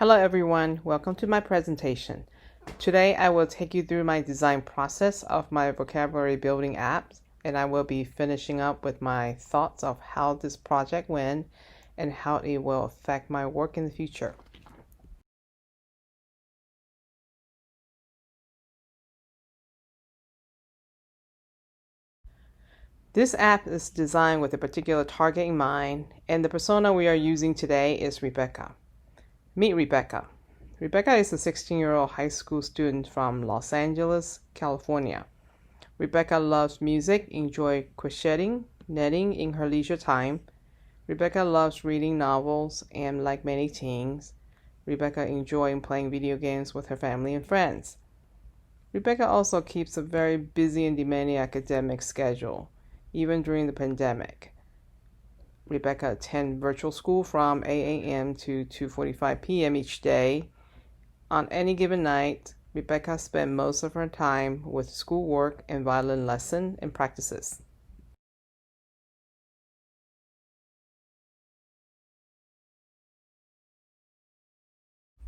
Hello everyone, welcome to my presentation. Today I will take you through my design process of my vocabulary building apps, and I will be finishing up with my thoughts of how this project went and how it will affect my work in the future. This app is designed with a particular target in mind, and the persona we are using today is Rebecca. Meet Rebecca. Rebecca is a 16-year-old high school student from Los Angeles, California. Rebecca loves music, enjoys crocheting, knitting in her leisure time. Rebecca loves reading novels, and like many teens, Rebecca enjoys playing video games with her family and friends. Rebecca also keeps a very busy and demanding academic schedule, even during the pandemic. Rebecca attends virtual school from 8 a.m. to 2:45 p.m. each day. On any given night, Rebecca spends most of her time with schoolwork and violin lesson and practices.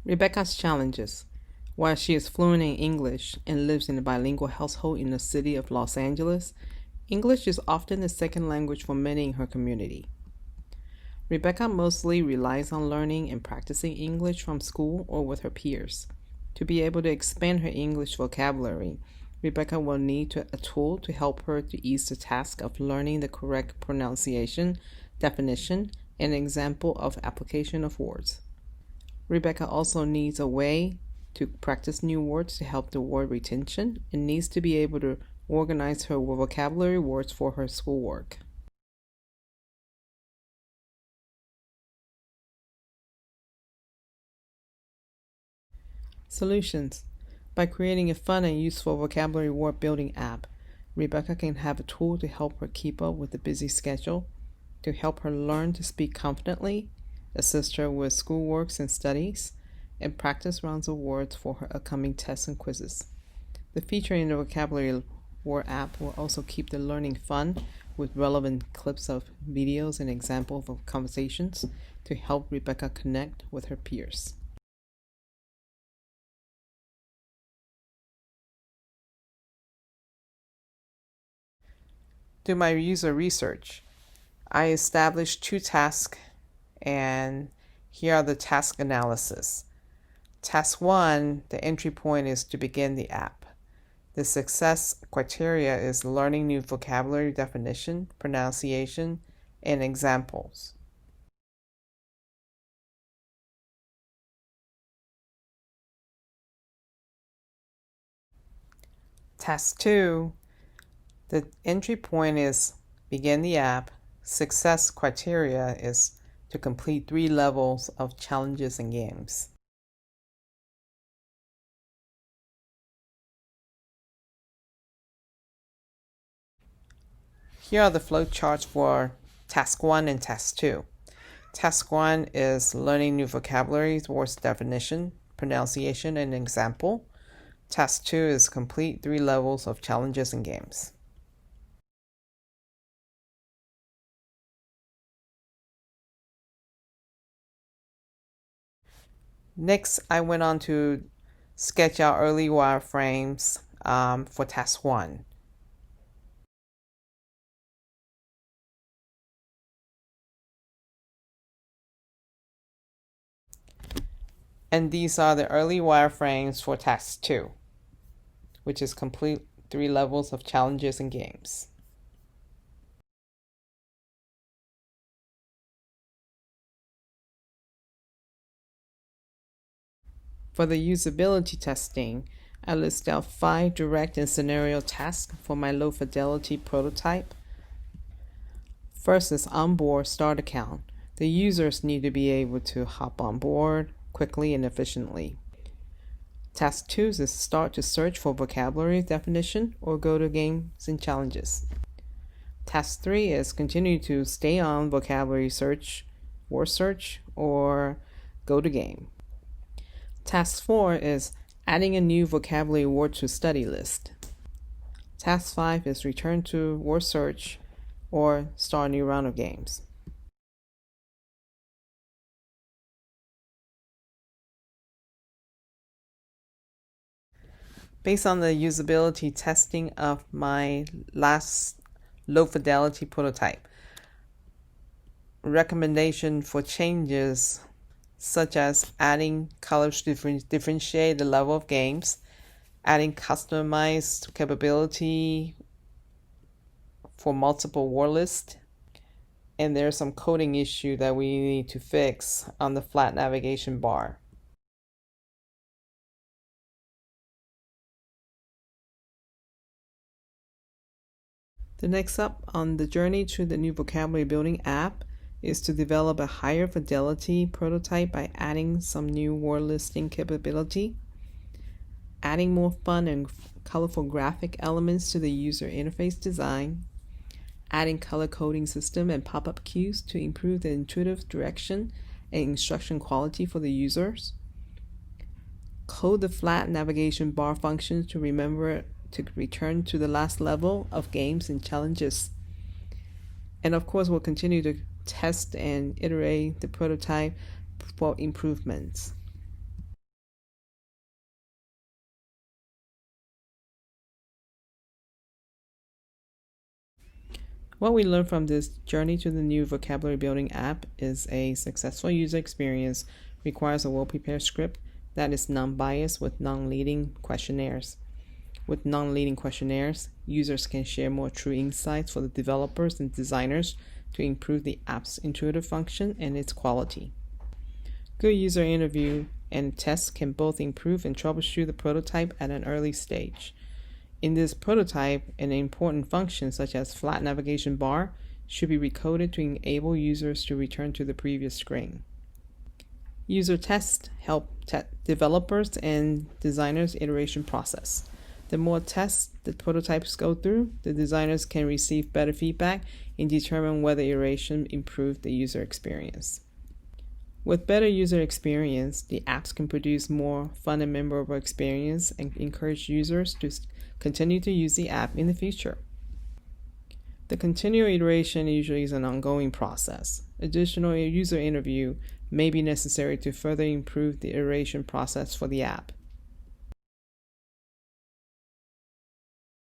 Rebecca's challenges. While she is fluent in English and lives in a bilingual household in the city of Los Angeles, English is often the second language for many in her community. Rebecca mostly relies on learning and practicing English from school or with her peers. To be able to expand her English vocabulary, Rebecca will need a tool to help her to ease the task of learning the correct pronunciation, definition, and example of application of words. Rebecca also needs a way to practice new words to help the word retention and needs to be able to organize her vocabulary words for her schoolwork. Solutions. By creating a fun and useful vocabulary word building app, Rebecca can have a tool to help her keep up with the busy schedule, to help her learn to speak confidently, assist her with schoolworks and studies, and practice rounds of words for her upcoming tests and quizzes. The feature in the vocabulary word app will also keep the learning fun with relevant clips of videos and examples of conversations to help Rebecca connect with her peers. Do my user research. I established 2 tasks, and here are the task analysis. Task 1, the entry point is to begin the app. The success criteria is learning new vocabulary definition, pronunciation, and examples. Task 2, the entry point is begin the app. Success criteria is to complete 3 levels of challenges and games. Here are the flowcharts for Task 1 and Task 2. Task 1 is learning new vocabularies, words definition, pronunciation, and example. Task 2 is complete 3 levels of challenges and games. Next, I went on to sketch out early wireframes for Task 1. And these are the early wireframes for Task 2, which is complete 3 levels of challenges and games. For the usability testing, I list out 5 direct and scenario tasks for my low fidelity prototype. First is onboard start account. The users need to be able to hop on board quickly and efficiently. Task 2 is start to search for vocabulary definition or go to games and challenges. Task 3 is continue to stay on vocabulary search, word search, or go to game. Task 4 is adding a new vocabulary word to study list. Task 5 is return to word search or start a new round of games. Based on the usability testing of my last low fidelity prototype, recommendation for changes such as adding colors to differentiate the level of games, adding customized capability for multiple war lists, and there's some coding issue that we need to fix on the flat navigation bar. The next up on the journey to the new vocabulary building app is to develop a higher fidelity prototype by adding some new word listing capability, adding more fun and colorful graphic elements to the user interface design, adding color coding system and pop-up cues to improve the intuitive direction and instruction quality for the users, code the flat navigation bar functions to remember to return to the last level of games and challenges. And of course, we'll continue to test and iterate the prototype for improvements. What we learned from this journey to the new vocabulary building app is a successful user experience requires a well-prepared script that is non-biased with non-leading questionnaires. With non-leading questionnaires, users can share more true insights for the developers and designers to improve the app's intuitive function and its quality. Good user interview and tests can both improve and troubleshoot the prototype at an early stage. In this prototype, an important function such as flat navigation bar should be recoded to enable users to return to the previous screen. User tests help developers and designers' iteration process. The more tests the prototypes go through, the designers can receive better feedback and determine whether iteration improved the user experience. With better user experience, the apps can produce more fun and memorable experience and encourage users to continue to use the app in the future. The continual iteration usually is an ongoing process. Additional user interview may be necessary to further improve the iteration process for the app.